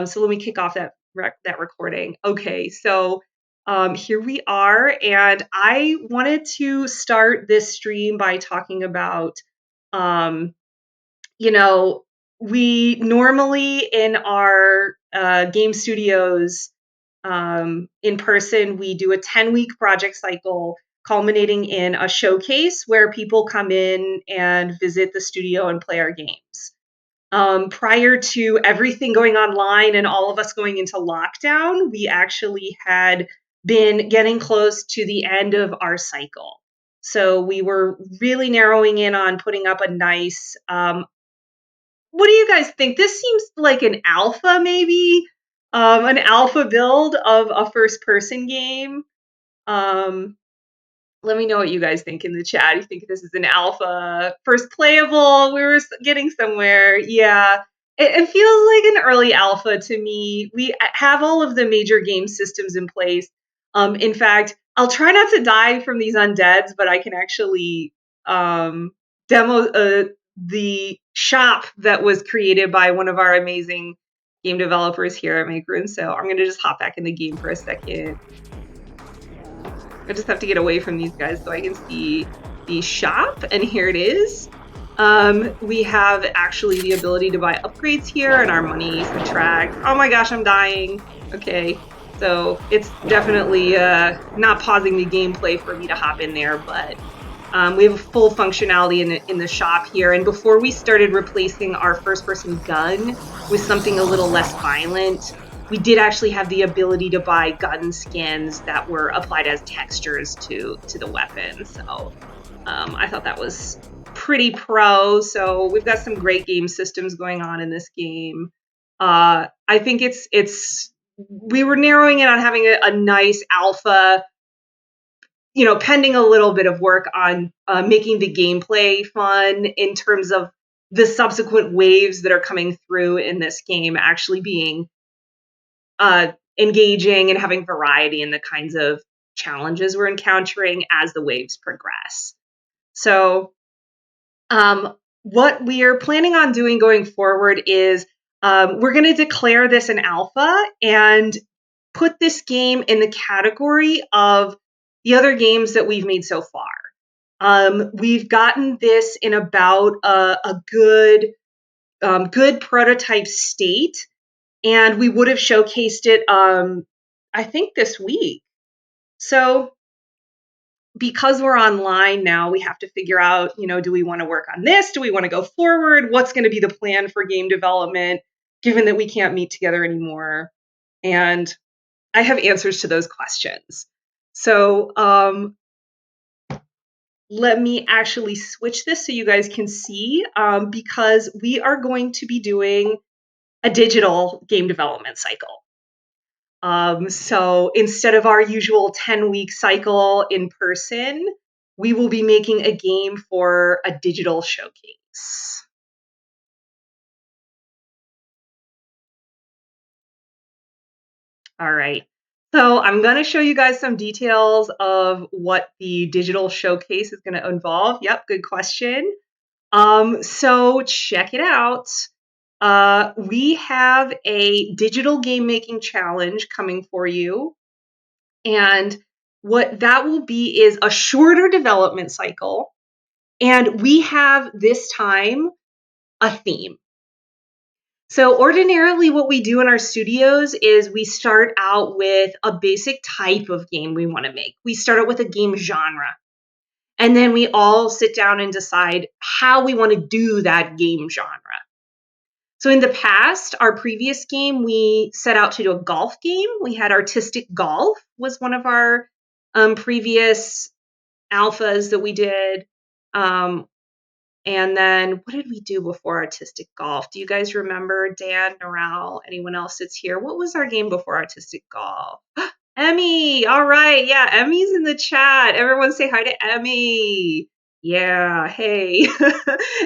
So let me kick off that recording. Okay, so here we are, and I wanted to start this stream by talking about, um, you know, we normally in our game studios in person, we do a 10-week project cycle culminating in a showcase where people come in and visit the studio and play our games. Prior to everything going online and all of us going into lockdown, we actually had been getting close to the end of our cycle. So we were really narrowing in on putting up a nice, what do you guys think? This seems like an alpha, maybe? An alpha build of a first person game. Um, Let me know what you guys think in the chat. You think this is an alpha, first playable? We were getting somewhere. Yeah, it feels like an early alpha to me. We have all of the major game systems in place. In fact, I'll try not to die from these undeads, but I can actually demo the shop that was created by one of our amazing game developers here at Makeroom. So I'm going to just hop back in the game for a second. I just have to get away from these guys so I can see the shop, and here it is. We have actually the ability to buy upgrades here, and our money subtract. Oh my gosh, I'm dying. Okay, so it's definitely not pausing the gameplay for me to hop in there, but we have a full functionality in the shop here. And before we started replacing our first-person gun with something a little less violent, we did actually have the ability to buy gun skins that were applied as textures to the weapon. So I thought that was pretty pro. So we've got some great game systems going on in this game. I think we were narrowing in on having a nice alpha, pending a little bit of work on making the gameplay fun in terms of the subsequent waves that are coming through in this game actually being engaging and having variety in the kinds of challenges we're encountering as the waves progress. So what we are planning on doing going forward is we're going to declare this an alpha and put this game in the category of the other games that we've made so far. We've gotten this in about a good prototype state, and we would have showcased it, I think, this week. So because we're online now, we have to figure out, do we want to work on this? Do we want to go forward? What's going to be the plan for game development, given that we can't meet together anymore? And I have answers to those questions. So let me actually switch this so you guys can see, because we are going to be doing a digital game development cycle. So instead of our usual 10-week cycle in person, we will be making a game for a digital showcase. All right. So I'm going to show you guys some details of what the digital showcase is going to involve. Yep, good question. So check it out. We have a digital game making challenge coming for you. And what that will be is a shorter development cycle. And we have this time a theme. So ordinarily what we do in our studios is we start out with a basic type of game we want to make. We start out with a game genre. And then we all sit down and decide how we want to do that game genre. So in the past, our previous game, we set out to do a golf game. We had artistic golf was one of our previous alphas that we did. And then what did we do before artistic golf? Do you guys remember? Dan, Narelle, anyone else that's here? What was our game before artistic golf? Emmy. All right. Yeah, Emmy's in the chat. Everyone say hi to Emmy. Yeah. Hey.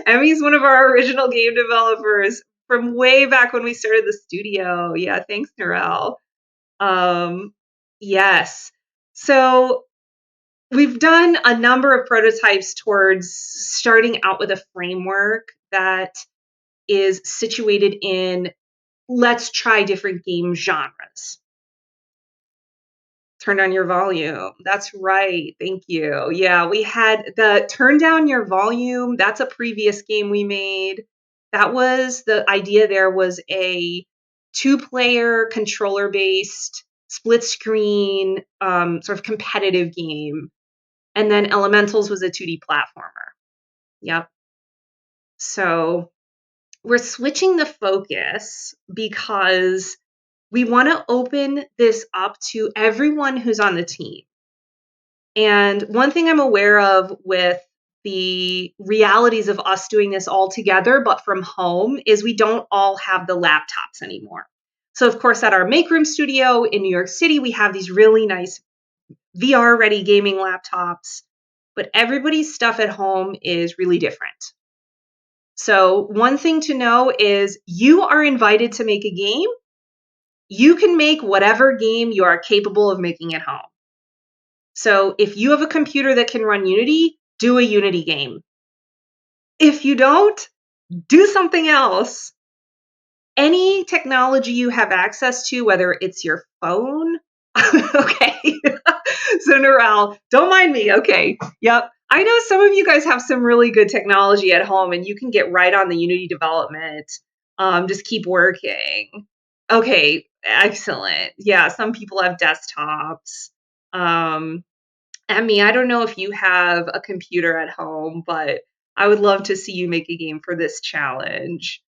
Emmy's one of our original game developers from way back when we started the studio. Yeah. Thanks, Narelle. Yes. So we've done a number of prototypes towards starting out with a framework that is situated in let's try different game genres. Turn down your volume. That's right. Thank you. Yeah, we had the turn down your volume. That's a previous game we made. That was the idea. There was a 2-player controller based split screen sort of competitive game. And then Elementals was a 2D platformer. Yep. So we're switching the focus because we want to open this up to everyone who's on the team. And one thing I'm aware of with the realities of us doing this all together, but from home, is we don't all have the laptops anymore. So, of course, at our Make Room studio in New York City, we have these really nice VR ready gaming laptops, but everybody's stuff at home is really different. So, one thing to know is you are invited to make a game. You can make whatever game you are capable of making at home. So if you have a computer that can run Unity, do a Unity game. If you don't, do something else. Any technology you have access to, whether it's your phone. Okay. So Narelle, don't mind me. Okay. Yep. I know some of you guys have some really good technology at home and you can get right on the Unity development. Just keep working. Okay. Excellent. Yeah. Some people have desktops. Emmy, I don't know if you have a computer at home, but I would love to see you make a game for this challenge.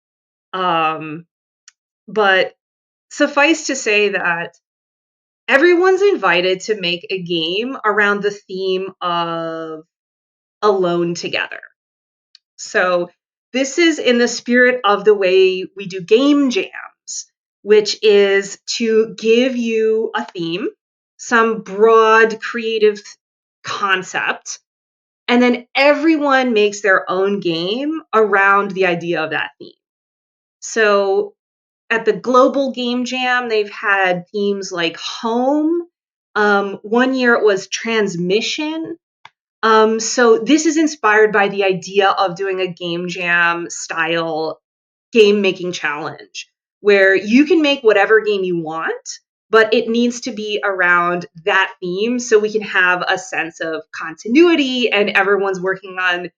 But suffice to say that everyone's invited to make a game around the theme of alone together. So this is in the spirit of the way we do game jams, which is to give you a theme, some broad creative concept, and then everyone makes their own game around the idea of that theme. So at the Global Game Jam, they've had themes like home. One year it was transmission. So this is inspired by the idea of doing a game jam style game making challenge where you can make whatever game you want, but it needs to be around that theme so we can have a sense of continuity and everyone's working on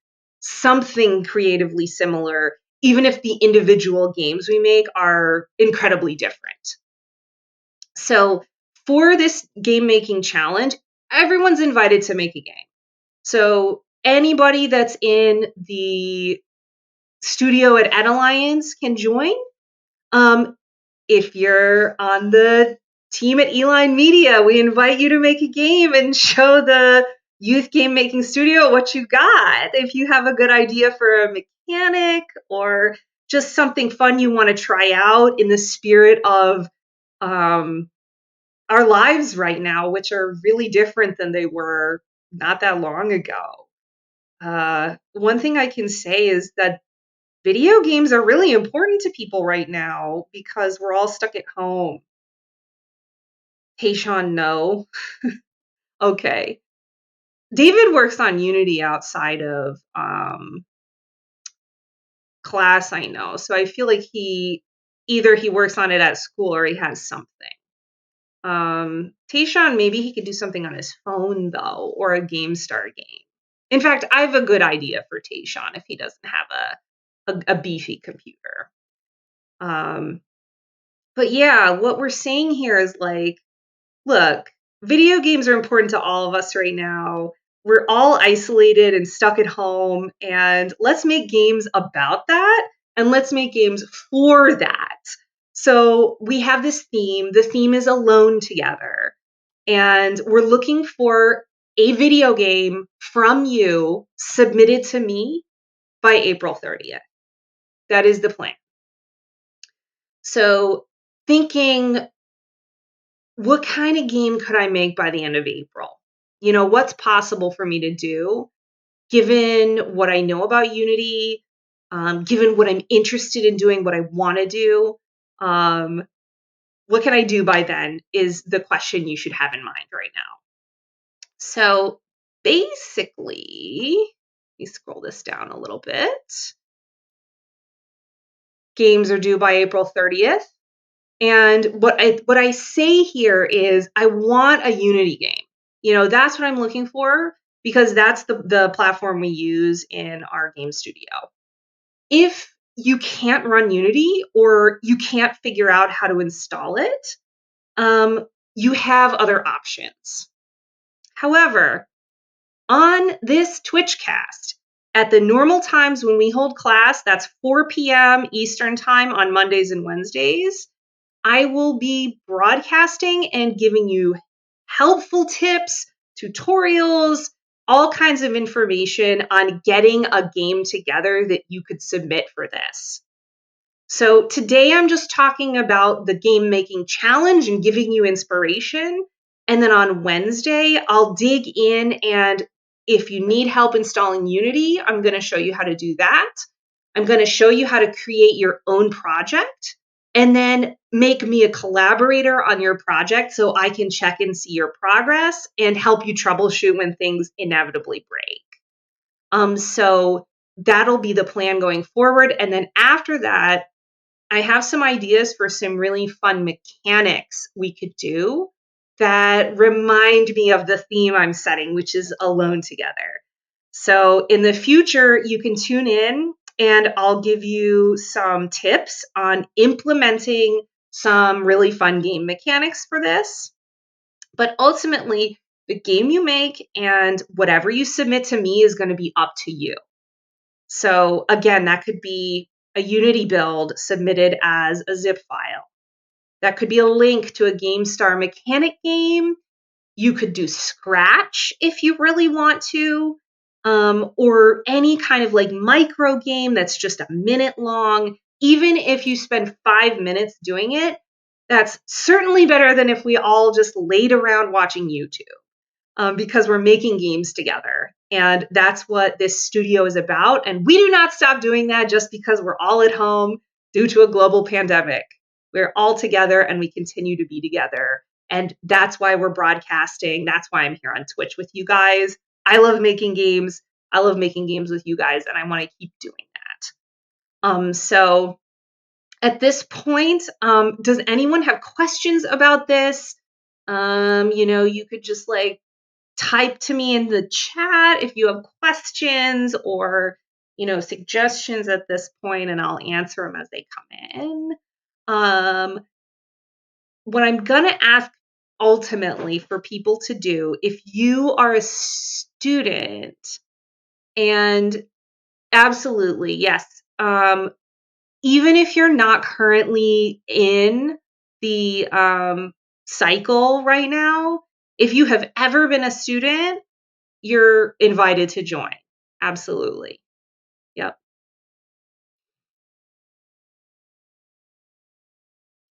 something creatively similar, even if the individual games we make are incredibly different. So for this game making challenge, everyone's invited to make a game. So anybody that's in the studio at EdAlliance can join. If you're on the team at Eline Media, we invite you to make a game and show the youth game making studio what you got. If you have a good idea for a mechanic or just something fun you want to try out in the spirit of our lives right now, which are really different than they were not that long ago. One thing I can say is that video games are really important to people right now because we're all stuck at home. Hey, Sean, no. Okay. David works on Unity outside of class, I know. So I feel like he works on it at school or he has something. Tayshawn, maybe he could do something on his phone, though, or a GameStar game. In fact, I have a good idea for Tayshawn if he doesn't have a beefy computer. But yeah, what we're saying here is like, look, video games are important to all of us right now. We're all isolated and stuck at home, and let's make games about that, and let's make games for that. So we have this theme. The theme is alone together, and we're looking for a video game from you submitted to me by April 30th. That is the plan. So thinking, what kind of game could I make by the end of April? You know, what's possible for me to do given what I know about Unity, given what I'm interested in doing, what I want to do? What can I do by then is the question you should have in mind right now. So basically, let me scroll this down a little bit. Games are due by April 30th. And what I say here is I want a Unity game. That's what I'm looking for because that's the platform we use in our game studio. If you can't run Unity or you can't figure out how to install it, you have other options. However, on this Twitch cast, at the normal times when we hold class, that's 4 p.m. Eastern Time on Mondays and Wednesdays, I will be broadcasting and giving you helpful tips, tutorials, all kinds of information on getting a game together that you could submit for this. So today I'm just talking about the game making challenge and giving you inspiration. And then on Wednesday, I'll dig in, and if you need help installing Unity, I'm going to show you how to do that. I'm going to show you how to create your own project and then make me a collaborator on your project so I can check and see your progress and help you troubleshoot when things inevitably break. So that'll be the plan going forward. And then after that, I have some ideas for some really fun mechanics we could do that remind me of the theme I'm setting, which is alone together. So in the future, you can tune in and I'll give you some tips on implementing some really fun game mechanics for this. But ultimately, the game you make and whatever you submit to me is going to be up to you. So again, that could be a Unity build submitted as a zip file. That could be a link to a GameStar mechanic game. You could do Scratch if you really want to, or any kind of like micro game that's just a minute long. Even if you spend 5 minutes doing it, that's certainly better than if we all just laid around watching YouTube. Because we're making games together. And that's what this studio is about. And we do not stop doing that just because we're all at home due to a global pandemic. We're all together and we continue to be together. And that's why we're broadcasting. That's why I'm here on Twitch with you guys. I love making games. I love making games with you guys, and I want to keep doing that. So at this point, does anyone have questions about this? You could just like type to me in the chat if you have questions or suggestions at this point, and I'll answer them as they come in. What I'm gonna ask ultimately for people to do, if you are a student, and absolutely yes, even if you're not currently in the cycle right now, if you have ever been a student, you're invited to join. Absolutely. Yep.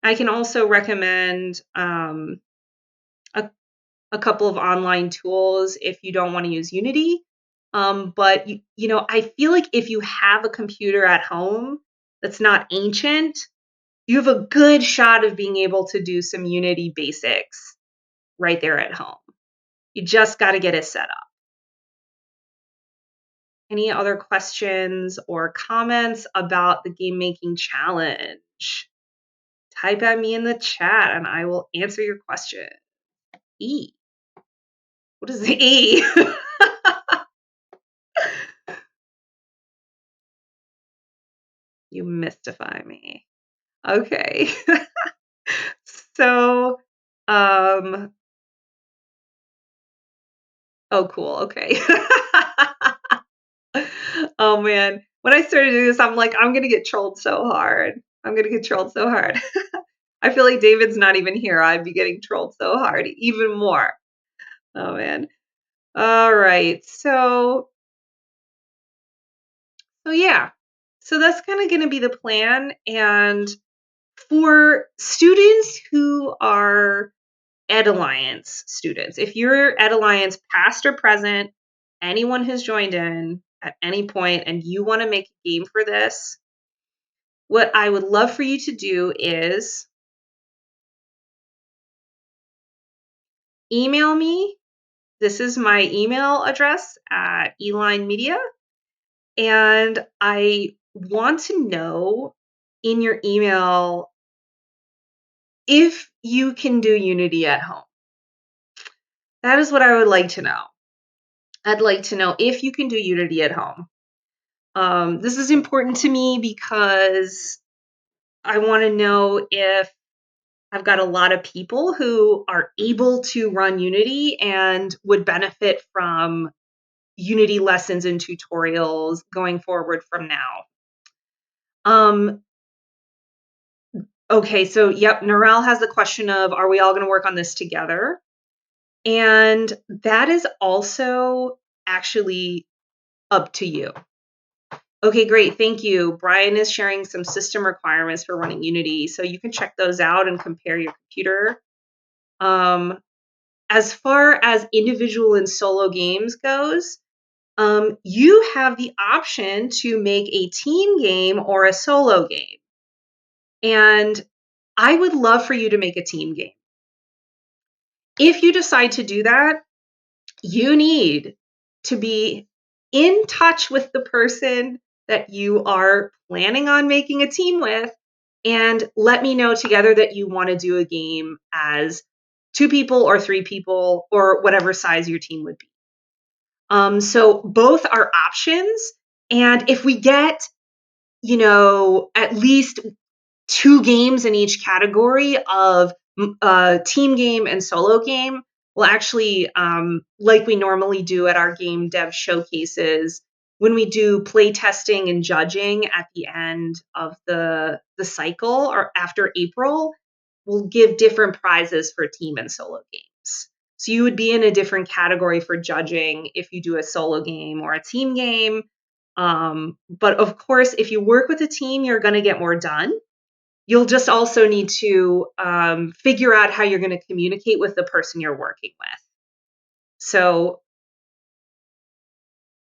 I can also recommend a, a couple of online tools if you don't want to use Unity. But I feel like if you have a computer at home that's not ancient, you have a good shot of being able to do some Unity basics right there at home. You just got to get it set up. Any other questions or comments about the game making challenge? Type at me in the chat and I will answer your question. E. What is the E? You mystify me. Okay. So, oh, cool. Okay. Oh man. When I started doing this, I'm like, I'm gonna get trolled so hard. I'm gonna get trolled so hard. I feel like David's not even here. I'd be getting trolled so hard, even more. Oh man. All right. So yeah. So that's kind of going to be the plan. And for students who are EdAlliance students, if you're EdAlliance past or present, anyone who's joined in at any point and you want to make a game for this, what I would love for you to do is email me. This is my email address at Eline Media. And I want to know in your email if you can do Unity at home. That is what I would like to know. I'd like to know if you can do Unity at home. This is important to me because I want to know if I've got a lot of people who are able to run Unity and would benefit from Unity lessons and tutorials going forward from now. Okay, so yep, Narelle has the question of, are we all going to work on this together? And that is also actually up to you. Okay, great. Thank you. Brian is sharing some system requirements for running Unity, so you can check those out and compare your computer. As far as individual and solo games goes, you have the option to make a team game or a solo game. And I would love for you to make a team game. If you decide to do that, you need to be in touch with the person that you are planning on making a team with and let me know together that you want to do a game as 2 people or 3 people or whatever size your team would be. So both are options. And if we get, at least 2 games in each category of team game and solo game, we'll actually, like we normally do at our game dev showcases, when we do play testing and judging at the end of the cycle or after April, we'll give different prizes for team and solo games. So you would be in a different category for judging if you do a solo game or a team game. But of course, if you work with a team, you're going to get more done. You'll just also need to figure out how you're going to communicate with the person you're working with. So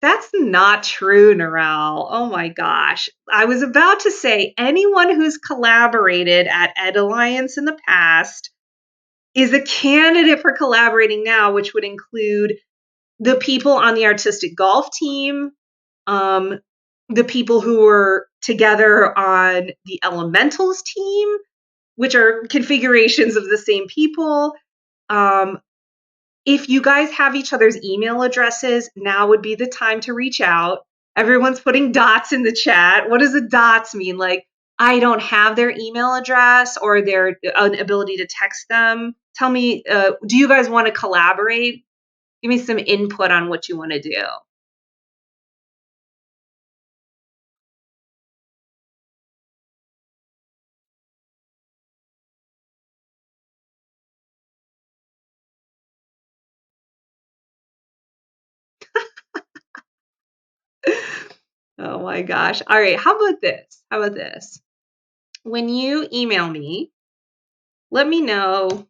that's not true, Narelle. Oh my gosh. I was about to say anyone who's collaborated at EdAlliance in the past is a candidate for collaborating now, which would include the people on the artistic golf team, the people who were together on the elementals team, which are configurations of the same people. If you guys have each other's email addresses, now would be the time to reach out. Everyone's putting dots in the chat. What does the dots mean? Like, I don't have their email address or their ability to text them. Tell me, do you guys want to collaborate? Give me some input on what you want to do. Oh my gosh. All right. How about this? How about this? When you email me, let me know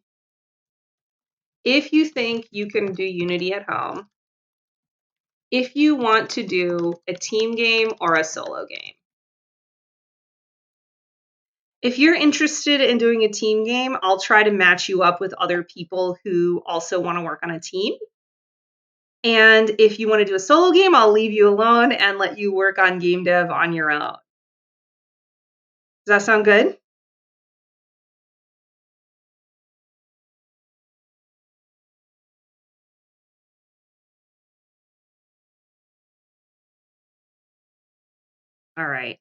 if you think you can do Unity at home, if you want to do a team game or a solo game. If you're interested in doing a team game, I'll try to match you up with other people who also want to work on a team. And if you want to do a solo game, I'll leave you alone and let you work on game dev on your own. Does that sound good? All right.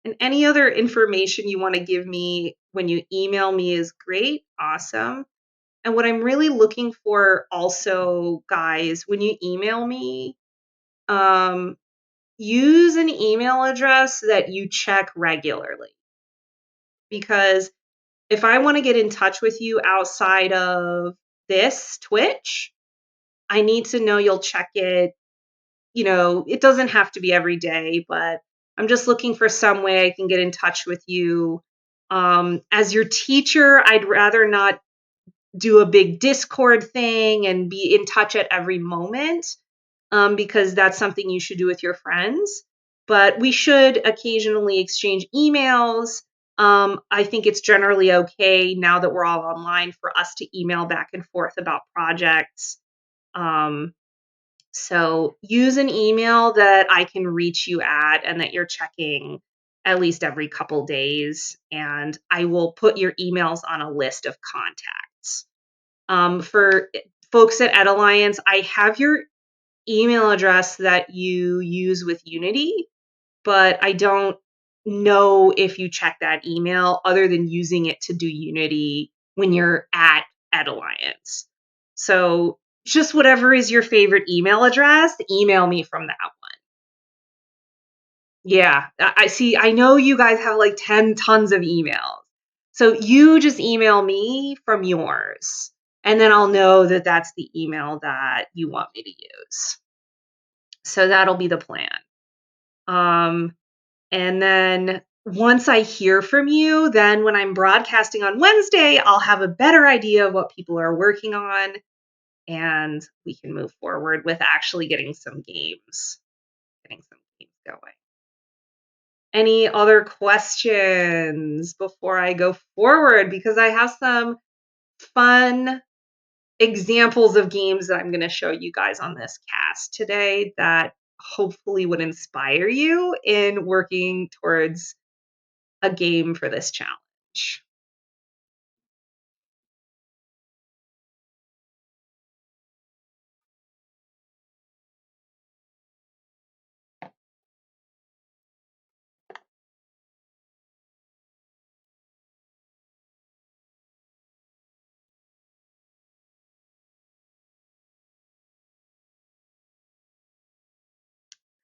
And any other information you want to give me when you email me is great. Awesome. And what I'm really looking for also, guys, when you email me, use an email address that you check regularly. Because if I want to get in touch with you outside of this Twitch, I need to know you'll check it. It doesn't have to be every day, but I'm just looking for some way I can get in touch with you. As your teacher, I'd rather not do a big Discord thing and be in touch at every moment, because that's something you should do with your friends. But we should occasionally exchange emails. I think it's generally okay now that we're all online for us to email back and forth about projects. So use an email that I can reach you at and that you're checking. at least every couple days, and I will put your emails on a list of contacts. For folks at EdAlliance, I have your email address that you use with Unity, but I don't know if you check that email other than using it to do Unity when you're at EdAlliance. So just whatever is your favorite email address, email me from that one. Yeah, I see. I know you guys have like 10 tons of emails. So you just email me from yours, and then I'll know that that's the email that you want me to use. So that'll be the plan. Um, and then once I hear from you, then when I'm broadcasting on Wednesday, I'll have a better idea of what people are working on, and we can move forward with actually getting some games going. Any other questions before I go forward? Because I have some fun examples of games that I'm going to show you guys on this cast today that hopefully would inspire you in working towards a game for this challenge.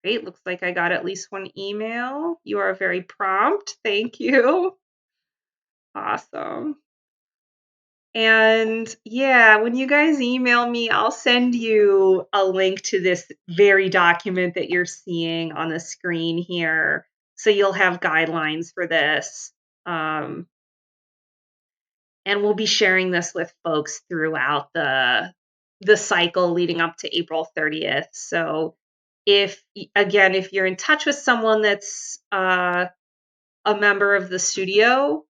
Great. Looks like I got at least one email. You are very prompt. Thank you. Awesome. And yeah, when you guys email me, I'll send you a link to this very document that you're seeing on the screen here. So you'll have guidelines for this. And we'll be sharing this with folks throughout the cycle leading up to April 30th. So if you're in touch with someone that's a member of the studio,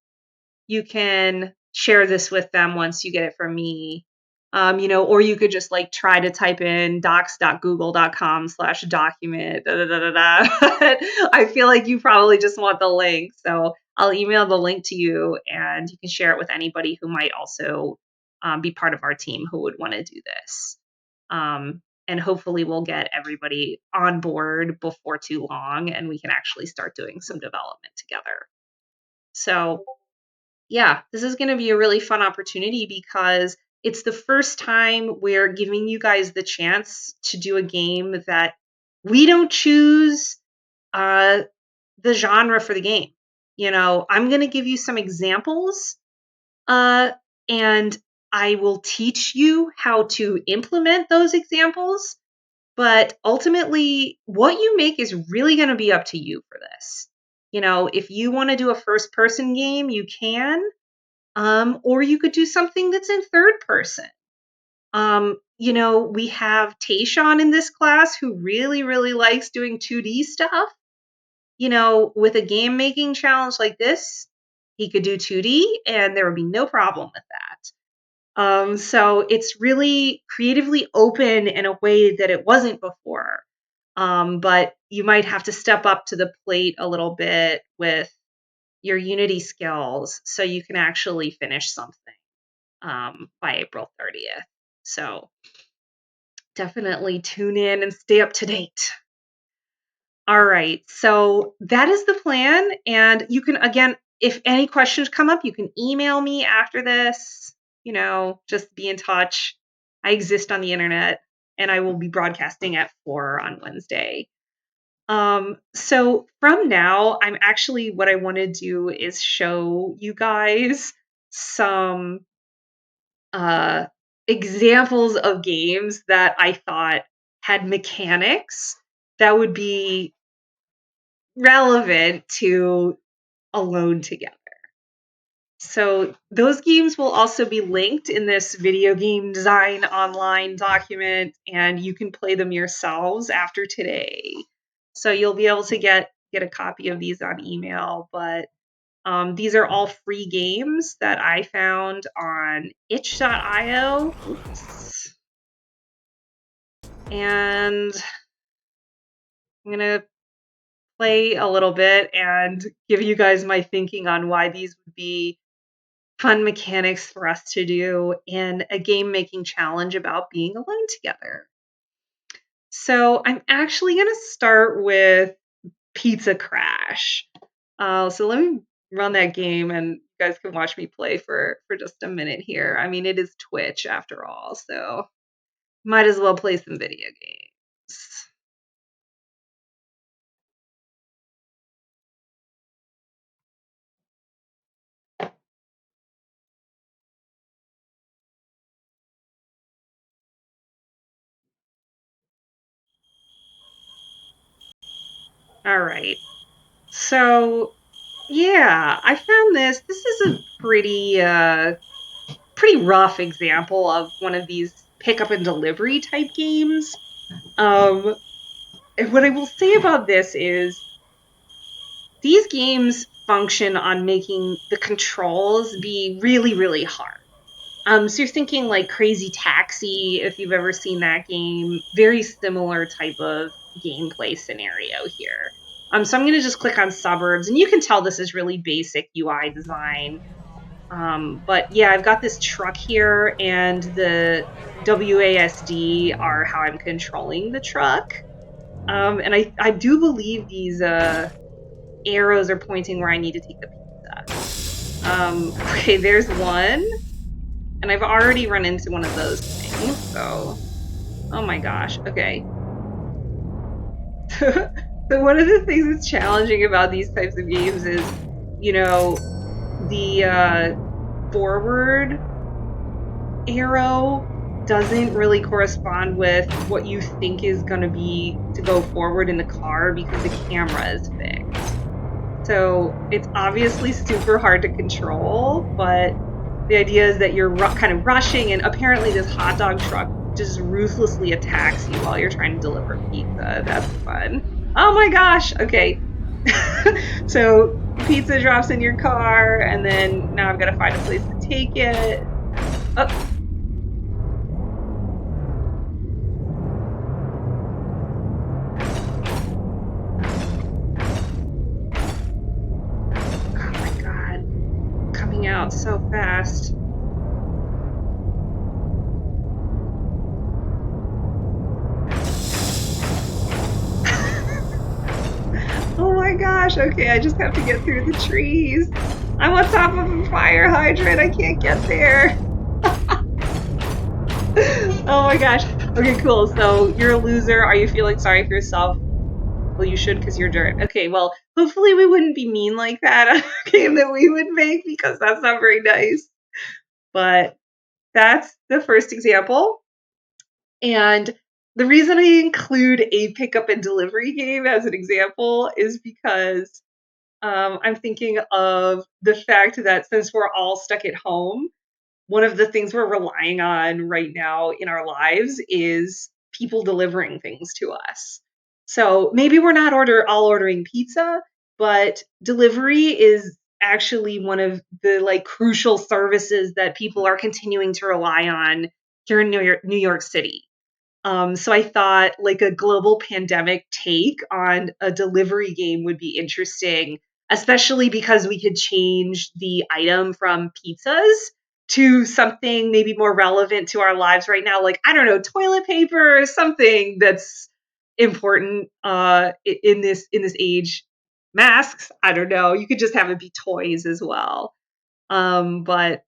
you can share this with them once you get it from me. Or you could just like try to type in docs.google.com/document. I feel like you probably just want the link. So I'll email the link to you and you can share it with anybody who might also be part of our team who would want to do this. And hopefully we'll get everybody on board before too long and we can actually start doing some development together. So yeah, this is going to be a really fun opportunity because it's the first time we're giving you guys the chance to do a game that we don't choose the genre for the game. I'm going to give you some examples and I will teach you how to implement those examples. But ultimately, what you make is really going to be up to you for this. If you want to do a first person game, you can. Or you could do something that's in third person. We have Tayshawn in this class who really, really likes doing 2D stuff. With a game making challenge like this, he could do 2D and there would be no problem with that. So it's really creatively open in a way that it wasn't before. But you might have to step up to the plate a little bit with your Unity skills so you can actually finish something by April 30th. So definitely tune in and stay up to date. All right. So that is the plan. And you can, again, if any questions come up, you can email me after this. Just be in touch. I exist on the internet and I will be broadcasting at 4 on Wednesday. So from now, what I want to do is show you guys some examples of games that I thought had mechanics that would be relevant to Alone Together. So those games will also be linked in this video game design online document, and you can play them yourselves after today. So you'll be able to get a copy of these on email, but these are all free games that I found on itch.io. Oops. And I'm going to play a little bit and give you guys my thinking on why these would be fun mechanics for us to do in a game making challenge about being alone together. So I'm actually going to start with Pizza Crash. So let me run that game and you guys can watch me play for just a minute here. I mean, it is Twitch after all, so might as well play some video games. All right. So yeah, I found this. This is a pretty rough example of one of these pickup and delivery type games. Um, and what I will say about this is these games function on making the controls be really, really hard. So you're thinking like Crazy Taxi, if you've ever seen that game, very similar type of gameplay scenario here. So I'm going to just click on suburbs, and you can tell this is really basic UI design. But yeah, I've got this truck here, and the WASD are how I'm controlling the truck. And I do believe these arrows are pointing where I need to take the pizza. Okay, there's one. And I've already run into one of those things, so oh my gosh. Okay. So one of the things that's challenging about these types of games is, you know, the forward arrow doesn't really correspond with what you think is going to be to go forward in the car because the camera is fixed. So it's obviously super hard to control, but the idea is that you're kind of rushing, and apparently this hot dog truck just ruthlessly attacks you while you're trying to deliver pizza. That's fun. Oh my gosh. Okay. So pizza drops in your car, and then now I've got to find a place to take it. Oh. Oh my God. Coming out so fast. Oh my gosh. Okay, I just have to get through the trees. I'm on top of a fire hydrant. I can't get there. Oh my gosh. Okay, cool. So you're a loser. Are you feeling sorry for yourself? Well, you should because you're dirt. Okay, well, hopefully we wouldn't be mean like that on a game that we would make because that's not very nice. But that's the first example. And the reason I include a pickup and delivery game as an example is because I'm thinking of the fact that since we're all stuck at home, one of the things we're relying on right now in our lives is people delivering things to us. So maybe we're not all ordering pizza, but delivery is actually one of the like crucial services that people are continuing to rely on here in New York City. So I thought like a global pandemic take on a delivery game would be interesting, especially because we could change the item from pizzas to something maybe more relevant to our lives right now, like I don't know, toilet paper or something that's important in this age. Masks, I don't know. You could just have it be toys as well. But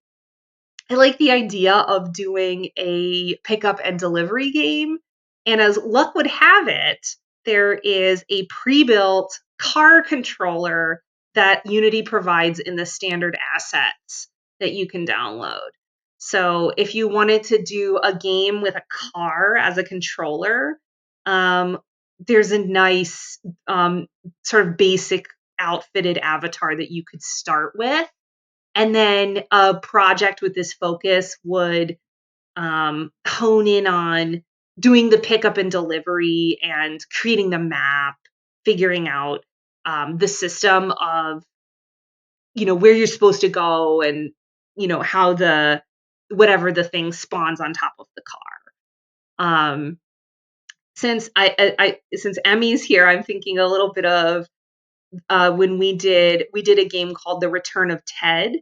I like the idea of doing a pickup and delivery game. And as luck would have it, there is a pre built car controller that Unity provides in the standard assets that you can download. So if you wanted to do a game with a car as a controller, um, there's a nice sort of basic outfitted avatar that you could start with, and then a project with this focus would hone in on doing the pickup and delivery and creating the map, figuring out the system of, where you're supposed to go, and, how the whatever the thing spawns on top of the car. Since since Emmy's here, I'm thinking a little bit of when we did a game called The Return of Ted.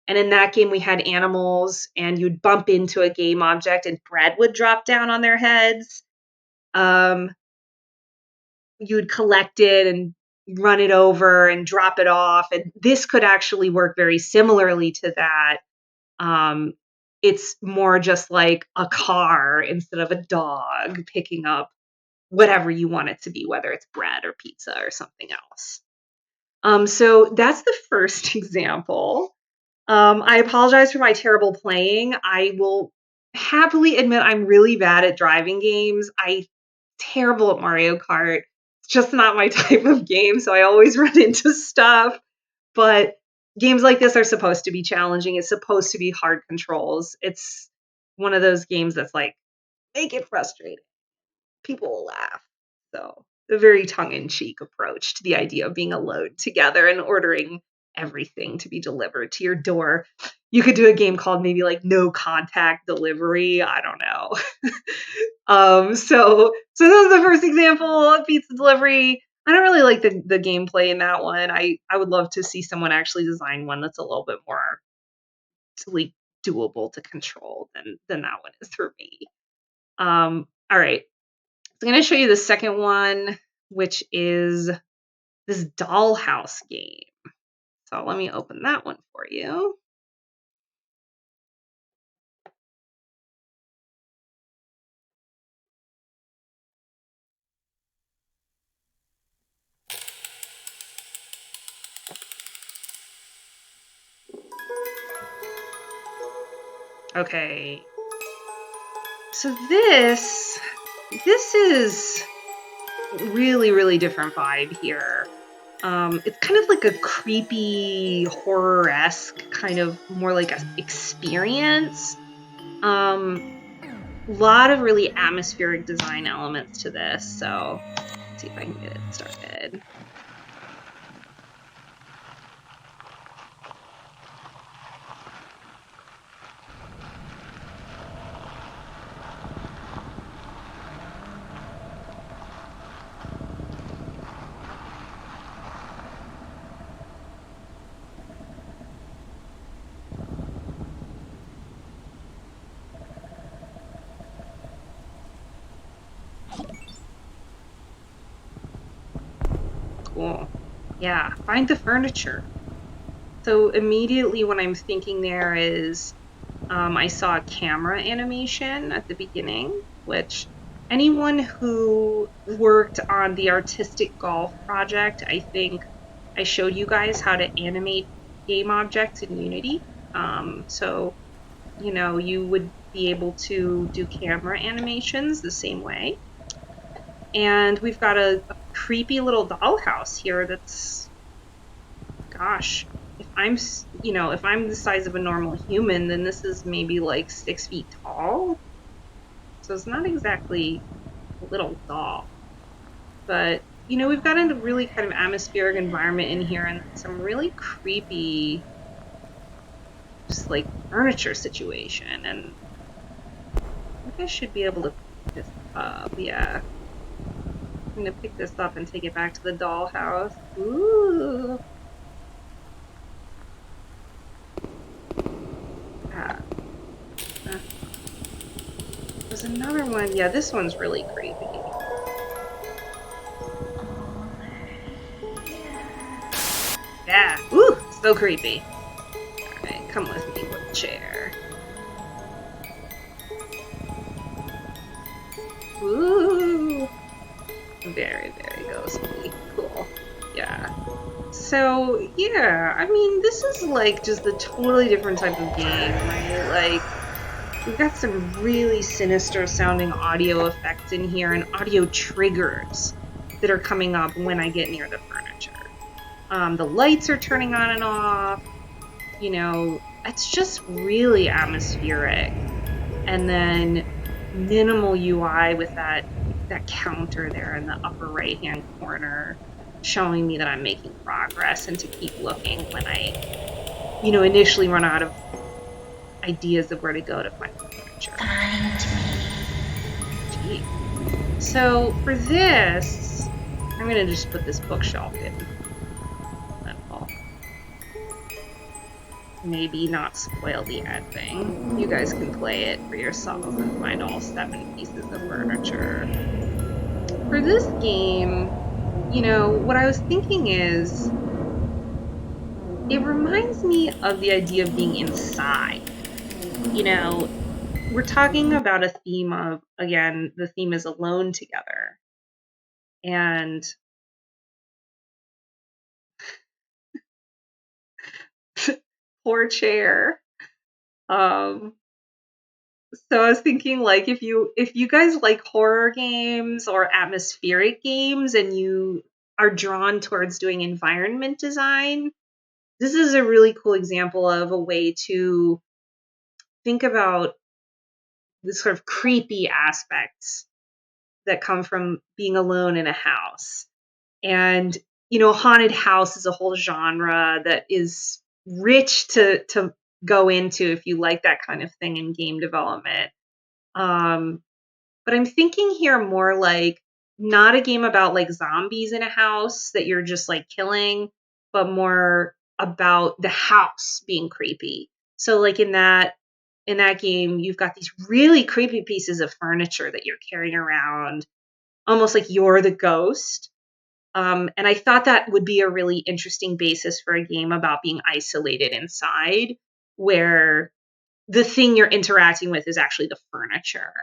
And in that game, we had animals, and you'd bump into a game object, and bread would drop down on their heads. You'd collect it and run it over and drop it off. And this could actually work very similarly to that. It's more just like a car instead of a dog picking up whatever you want it to be, whether it's bread or pizza or something else. So that's the first example. I apologize for my terrible playing. I will happily admit I'm really bad at driving games. I'm terrible at Mario Kart. It's just not my type of game, so I always run into stuff. But games like this are supposed to be challenging. It's supposed to be hard controls. It's one of those games that's like, make it frustrating. People will laugh. So, a very tongue-in-cheek approach to the idea of being alone together and ordering everything to be delivered to your door. You could do a game called maybe like No Contact Delivery. I don't know. So that was the first example of pizza delivery. I don't really like the gameplay in that one. I would love to see someone actually design one that's a little bit more easily doable to control than that one is for me. All right. So I'm going to show you the second one, which is this dollhouse game. So let me open that one for you. Okay. So this is really, really different vibe here. It's kind of like a creepy, horror-esque, kind of more like an experience. A lot of really atmospheric design elements to this. So let's see if I can get it started. Cool. Yeah, find the furniture. So immediately what I'm thinking there is I saw a camera animation at the beginning, which anyone who worked on the artistic golf project, I think I showed you guys how to animate game objects in Unity. So, you would be able to do camera animations the same way. And we've got a creepy little dollhouse here that's, gosh, if I'm the size of a normal human, then this is maybe like 6 feet tall. So it's not exactly a little doll. But, we've got a really kind of atmospheric environment in here and some really creepy, just like furniture situation. And I think I should be able to pick this up. Yeah. I'm going to pick this up and take it back to the dollhouse. Ooh. There's another one. Yeah, this one's really creepy. Yeah. Ooh, so creepy. Alright, come with me with the chair. Ooh. Very, very ghostly. Cool. Yeah. So, yeah, I mean, this is like just a totally different type of game, right? Like, we've got some really sinister sounding audio effects in here and audio triggers that are coming up when I get near the furniture. The lights are turning on and off. It's just really atmospheric. And then minimal UI with that counter there in the upper right hand corner showing me that I'm making progress and to keep looking when I initially run out of ideas of where to go to find the furniture. So for this, I'm gonna just put this bookshelf in maybe not spoil the ending. You guys can play it for yourselves and find all 7 pieces of furniture. For this game, what I was thinking is it reminds me of the idea of being inside. We're talking about a theme of, again, the theme is alone together. And poor chair. So I was thinking, like, if you guys like horror games or atmospheric games and you are drawn towards doing environment design, this is a really cool example of a way to think about the sort of creepy aspects that come from being alone in a house. And haunted house is a whole genre that is rich to go into if you like that kind of thing in game development. But I'm thinking here more like not a game about like zombies in a house that you're just like killing, but more about the house being creepy. So like in that game, you've got these really creepy pieces of furniture that you're carrying around, almost like you're the ghost. And I thought that would be a really interesting basis for a game about being isolated inside, where the thing you're interacting with is actually the furniture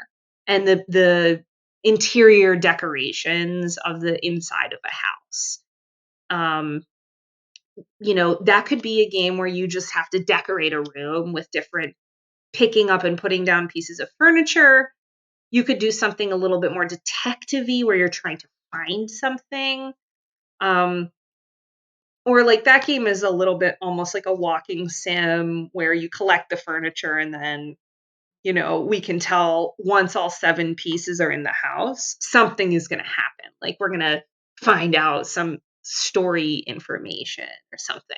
and the interior decorations of the inside of a house. That could be a game where you just have to decorate a room with different picking up and putting down pieces of furniture. You could do something a little bit more detective-y where you're trying to find something. Or like that game is a little bit almost like a walking sim where you collect the furniture and then we can tell once all 7 pieces are in the house, something is going to happen. Like we're going to find out some story information or something.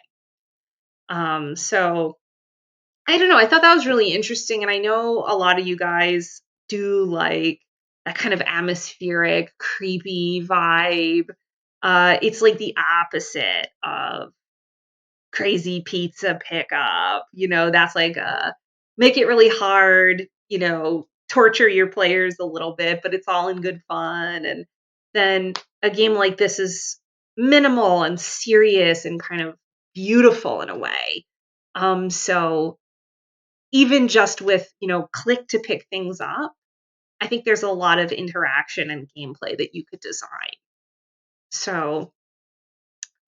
So I don't know. I thought that was really interesting. And I know a lot of you guys do like that kind of atmospheric, creepy vibe. It's like the opposite of crazy pizza pickup. That's like make it really hard, torture your players a little bit, but it's all in good fun. And then a game like this is minimal and serious and kind of beautiful in a way. So even just with, click to pick things up, I think there's a lot of interaction and gameplay that you could design. So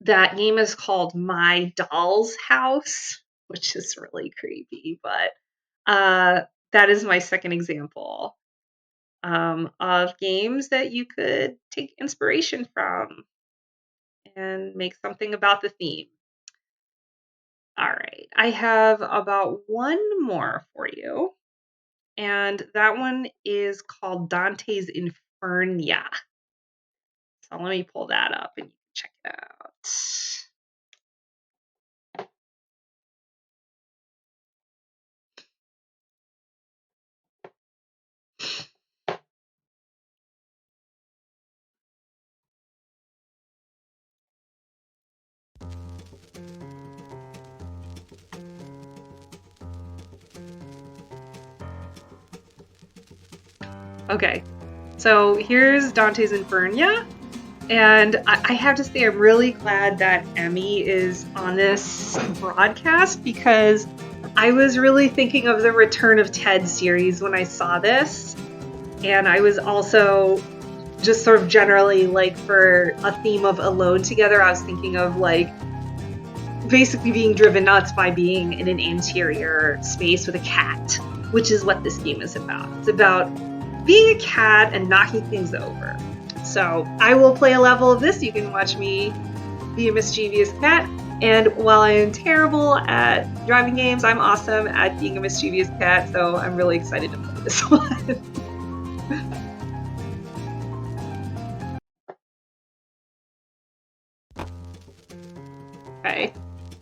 that game is called My Doll's House, which is really creepy, but that is my second example of games that you could take inspiration from and make something about the theme. All right, I have about one more for you, and that one is called Dante's Infernia. So let me pull that up and you can check it out. Okay, so here's Dante's Infernia, and I have to say I'm really glad that Emmy is on this broadcast because I was really thinking of the Return of Ted series when I saw this, and I was also just sort of generally like for a theme of alone together, I was thinking of like basically being driven nuts by being in an interior space with a cat, which is what this game is about. It's about being a cat and knocking things over. So I will play a level of this. You can watch me be a mischievous cat. And while I am terrible at driving games, I'm awesome at being a mischievous cat. So I'm really excited to play this one. Okay.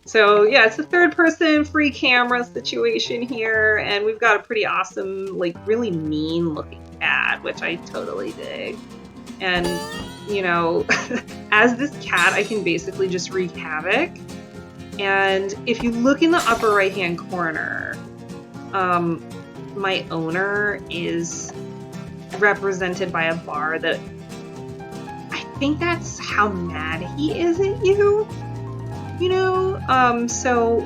So yeah, it's a third person free camera situation here. And we've got a pretty awesome, like really mean looking cat, which I totally dig. And, as this cat, I can basically just wreak havoc. And if you look in the upper right-hand corner, my owner is represented by a bar that I think that's how mad he is at you, so,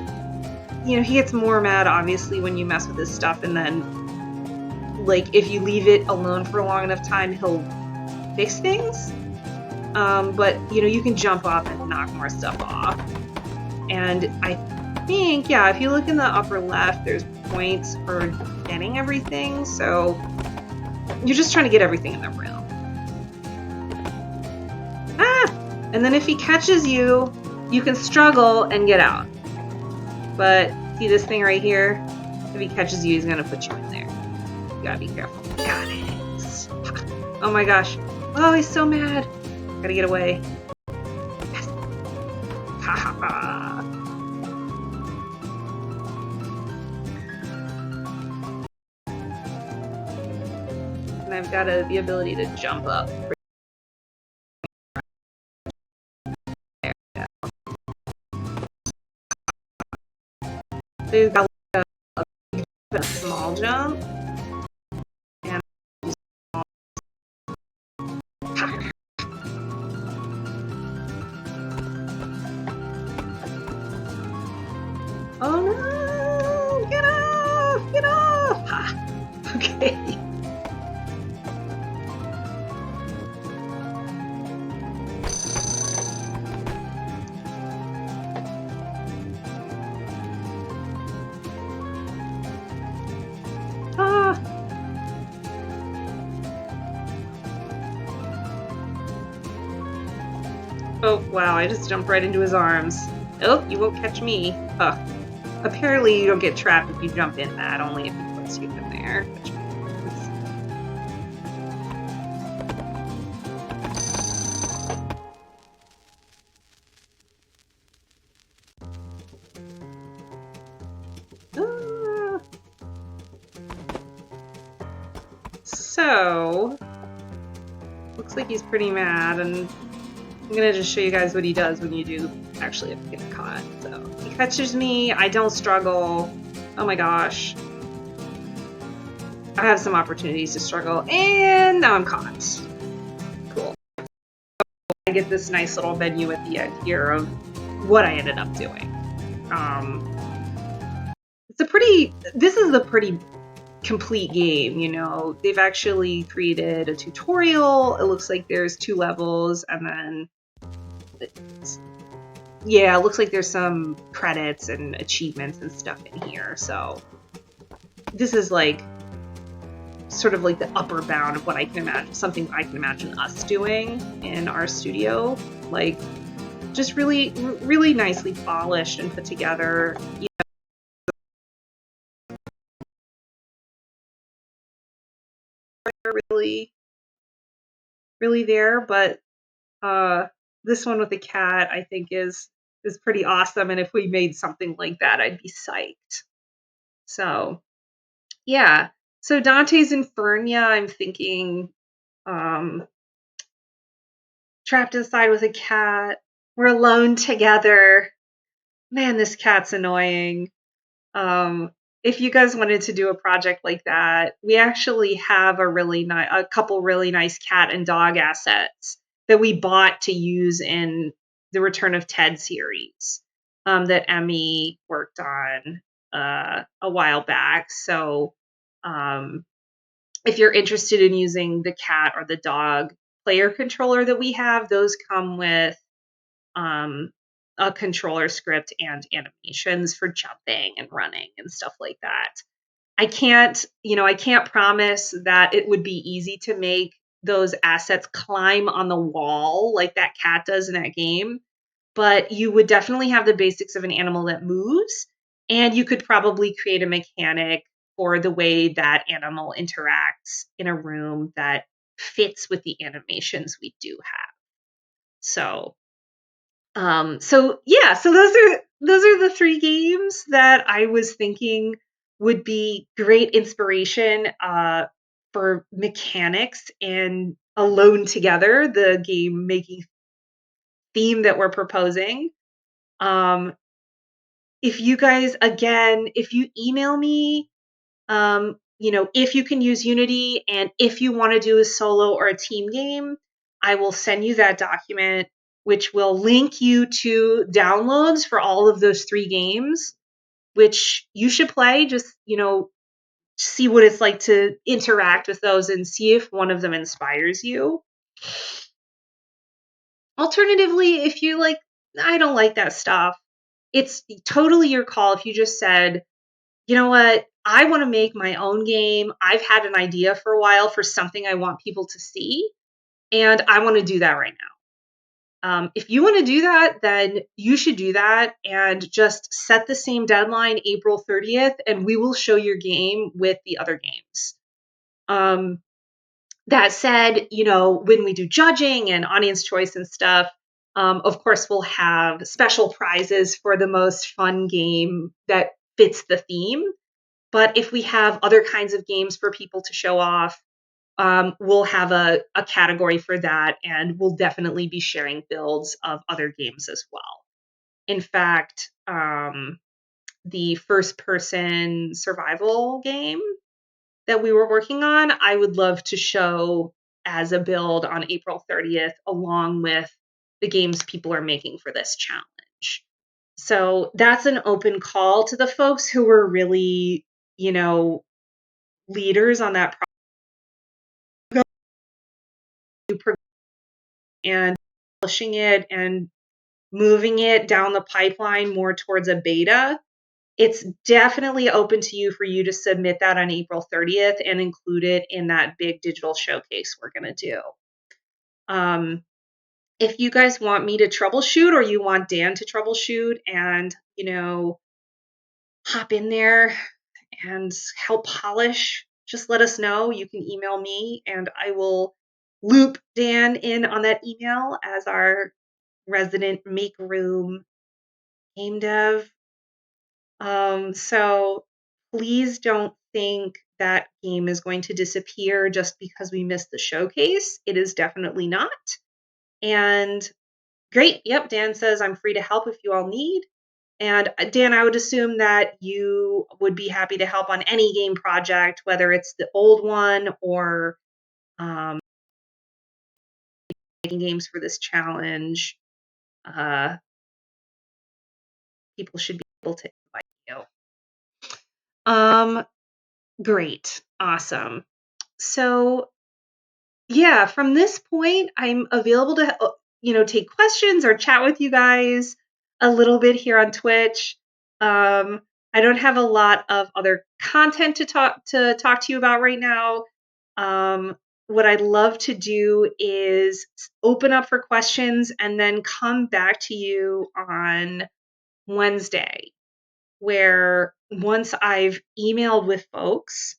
he gets more mad, obviously, when you mess with his stuff, and then, like, if you leave it alone for a long enough time, he'll fix things. But, you can jump up and knock more stuff off. And I think, yeah, if you look in the upper left, there's points for getting everything, so you're just trying to get everything in the room. And then if he catches you, you can struggle and get out. But see this thing right here? If he catches you, he's gonna put you in there. You gotta be careful. Got it. Oh my gosh. Oh, he's so mad. Gotta get away. Yes. Ha ha ha. And I've got the ability to jump up. So you've got a small jump. And oh no! Get off! Get off! Ha. Okay. Ah. Oh wow, I just jumped right into his arms. Oh, you won't catch me. Apparently you don't get trapped if you jump in that, only if he puts you in there. So, looks like he's pretty mad, and I'm gonna just show you guys what he does when you do actually get caught. So, he catches me, I don't struggle. Oh my gosh. I have some opportunities to struggle, and now I'm caught. Cool. I get this nice little menu at the end here of what I ended up doing. This is a pretty complete game, they've actually created a tutorial. It looks like there's 2 levels, and then yeah, it looks like there's some credits and achievements and stuff in here. So this is like sort of like the upper bound of what I can imagine, something I can imagine us doing in our studio, like just really, really nicely polished and put together. Really, really there, but this one with the cat, I think, is pretty awesome. And if we made something like that, I'd be psyched. So, yeah. So Dante's Infernia, I'm thinking, trapped inside with a cat. We're alone together. Man, this cat's annoying. If you guys wanted to do a project like that, we actually have a couple really nice cat and dog assets that we bought to use in the Return of Ted series, that Emmy worked on a while back. So, if you're interested in using the cat or the dog player controller that we have, those come with a controller script and animations for jumping and running and stuff like that. I can't promise that it would be easy to make those assets climb on the wall like that cat does in that game, but you would definitely have the basics of an animal that moves, and you could probably create a mechanic for the way that animal interacts in a room that fits with the animations we do have. So, so those are the 3 games that I was thinking would be great inspiration for mechanics and Alone Together, the game making theme that we're proposing. if you guys, again, if you email me, if you can use Unity and if you want to do a solo or a team game, I will send you that document, which will link you to downloads for all of those 3 games, which you should play. Just, see what it's like to interact with those and see if one of them inspires you. Alternatively, if you like, I don't like that stuff, it's totally your call. If you just said, you know what, I want to make my own game. I've had an idea for a while for something I want people to see, and I want to do that right now. If you want to do that, then you should do that and just set the same deadline, April 30th, and we will show your game with the other games. That said, when we do judging and audience choice and stuff, of course, we'll have special prizes for the most fun game that fits the theme. But if we have other kinds of games for people to show off, we'll have a category for that, and we'll definitely be sharing builds of other games as well. In fact, the first person survival game that we were working on, I would love to show as a build on April 30th, along with the games people are making for this challenge. So that's an open call to the folks who were really, leaders on that project and pushing it and moving it down the pipeline more towards a beta. It's definitely open to you for you to submit that on April 30th and include it in that big digital showcase we're going to do. If you guys want me to troubleshoot or you want Dan to troubleshoot and, hop in there and help polish, just let us know. You can email me and I will loop Dan in on that email as our resident make room game dev. So please don't think that game is going to disappear just because we missed the showcase. It is definitely not. And great. Yep. Dan says, I'm free to help if you all need. And Dan, I would assume that you would be happy to help on any game project, whether it's the old one or making games for this challenge. People should be able to invite you. Great. Awesome. So yeah, from this point, I'm available to, take questions or chat with you guys a little bit here on Twitch. I don't have a lot of other content to talk to you about right now. What I'd love to do is open up for questions and then come back to you on Wednesday, where once I've emailed with folks,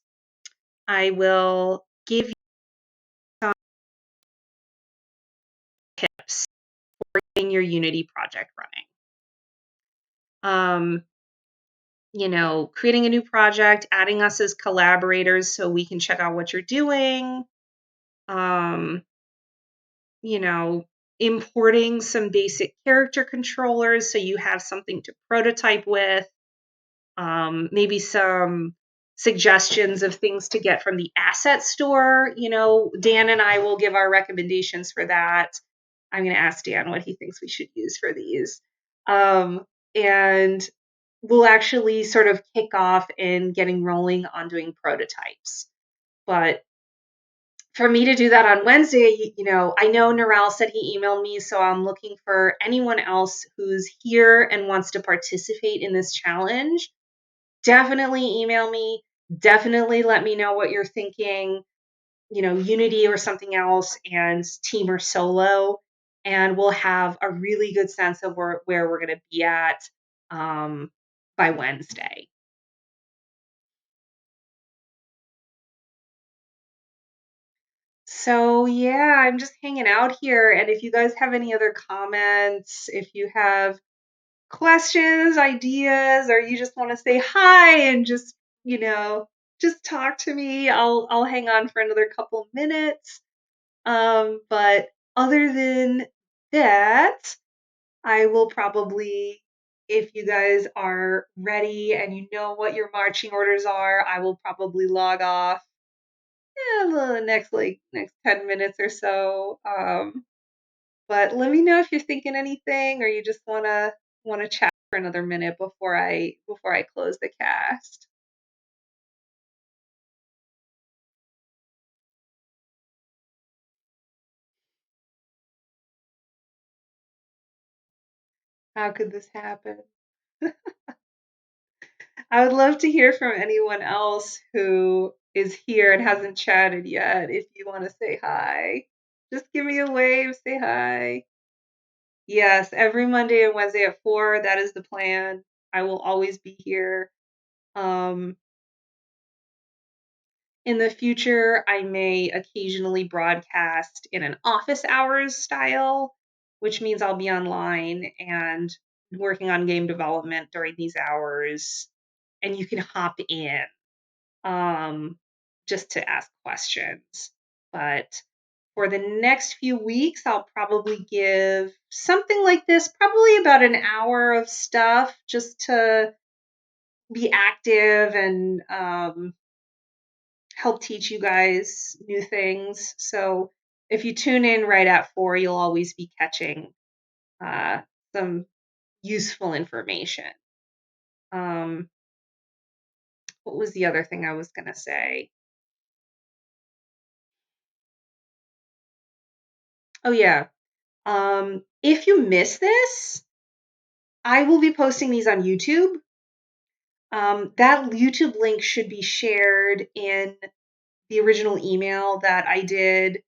I will give you tips for getting your Unity project running. Creating a new project, adding us as collaborators so we can check out what you're doing. You know, Importing some basic character controllers so you have something to prototype with. Maybe some suggestions of things to get from the asset store. Dan and I will give our recommendations for that. I'm going to ask Dan what he thinks we should use for these. And we'll actually sort of kick off in getting rolling on doing prototypes. But for me to do that on Wednesday, I know Narelle said he emailed me, so I'm looking for anyone else who's here and wants to participate in this challenge. Definitely email me. Definitely let me know what you're thinking, Unity or something else, and team or solo. And we'll have a really good sense of where we're going to be at by Wednesday. So yeah, I'm just hanging out here. And if you guys have any other comments, if you have questions, ideas, or you just want to say hi and just talk to me, I'll hang on for another couple minutes. But other than that, I will probably if you guys are ready and you know what your marching orders are, I will probably log off the next 10 minutes or so. But let me know if you're thinking anything or you just wanna chat for another minute before I close the cast. How could this happen? I would love to hear from anyone else who is here and hasn't chatted yet. If you want to say hi, just give me a wave, say hi. Yes, every Monday and Wednesday at 4, that is the plan. I will always be here. Um, in the future, I may occasionally broadcast in an office hours style, which means I'll be online and working on game development during these hours, and you can hop in um, just to ask questions. But for the next few weeks, I'll probably give something like this, probably about an hour of stuff just to be active and help teach you guys new things. So if you tune in right at 4, you'll always be catching uh, some useful information. Um, what was the other thing I was going to say? Oh, yeah. If you miss this, I will be posting these on YouTube. That YouTube link should be shared in the original email that I did.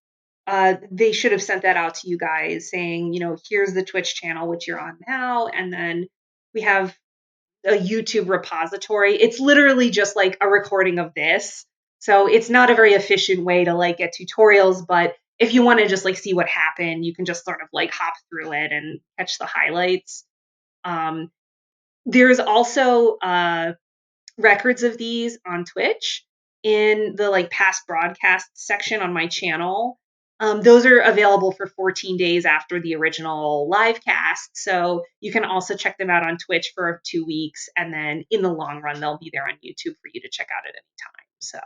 They should have sent that out to you guys saying, here's the Twitch channel, which you're on now. And then we have a YouTube repository. It's literally just like a recording of this. So it's not a very efficient way to like get tutorials, but if you want to just like see what happened, you can just sort of like hop through it and catch the highlights. Um, there's also records of these on Twitch in the like past broadcast section on my channel. Those are available for 14 days after the original live cast. So you can also check them out on Twitch for 2 weeks. And then in the long run, they'll be there on YouTube for you to check out at any time. So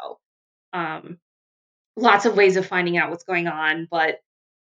lots of ways of finding out what's going on. But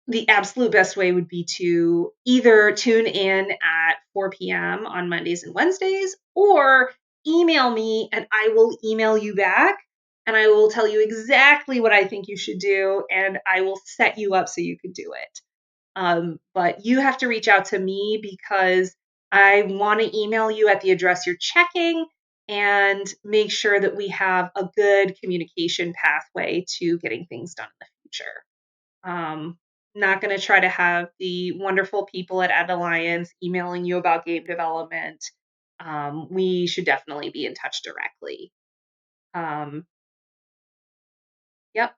the absolute best way would be to either tune in at 4 p.m. on Mondays and Wednesdays or email me and I will email you back and I will tell you exactly what I think you should do and I will set you up so you can do it. But you have to reach out to me because I want to email you at the address you're checking and make sure that we have a good communication pathway to getting things done in the future. Um, Not going to try to have the wonderful people at EdAlliance emailing you about game development. We should definitely be in touch directly. Um, yep.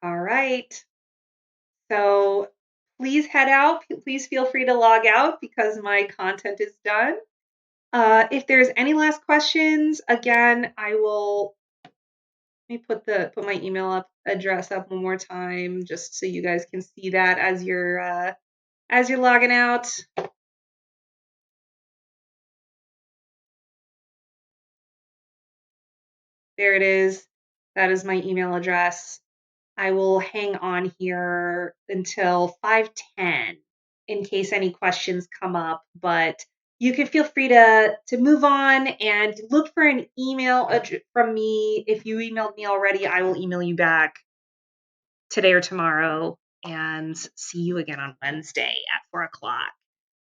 All right. So please head out. Please feel free to log out because my content is done. If there's any last questions, again, I will let me put my email address up one more time just so you guys can see that as you're logging out. There it is. That is my email address. I will hang on here until 5:10 in case any questions come up, but you can feel free to move on and look for an email from me. If you emailed me already, I will email you back today or tomorrow and see you again on Wednesday at 4 o'clock.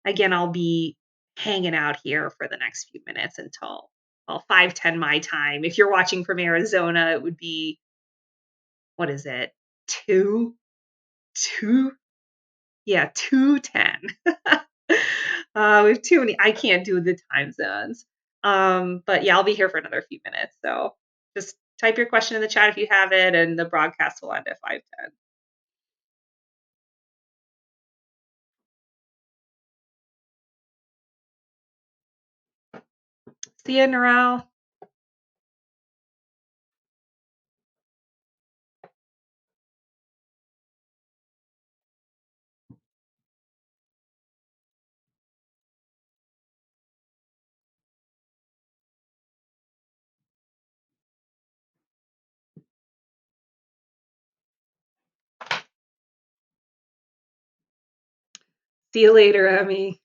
Again, I'll be hanging out here for the next few minutes until 5:10 my time. If you're watching from Arizona, it would be, what is it? 2, yeah, 2:10. We have too many. I can't do the time zones. But yeah, I'll be here for another few minutes. So just type your question in the chat if you have it, and the broadcast will end at 5:10. See you, Noral. See you later, Emmy.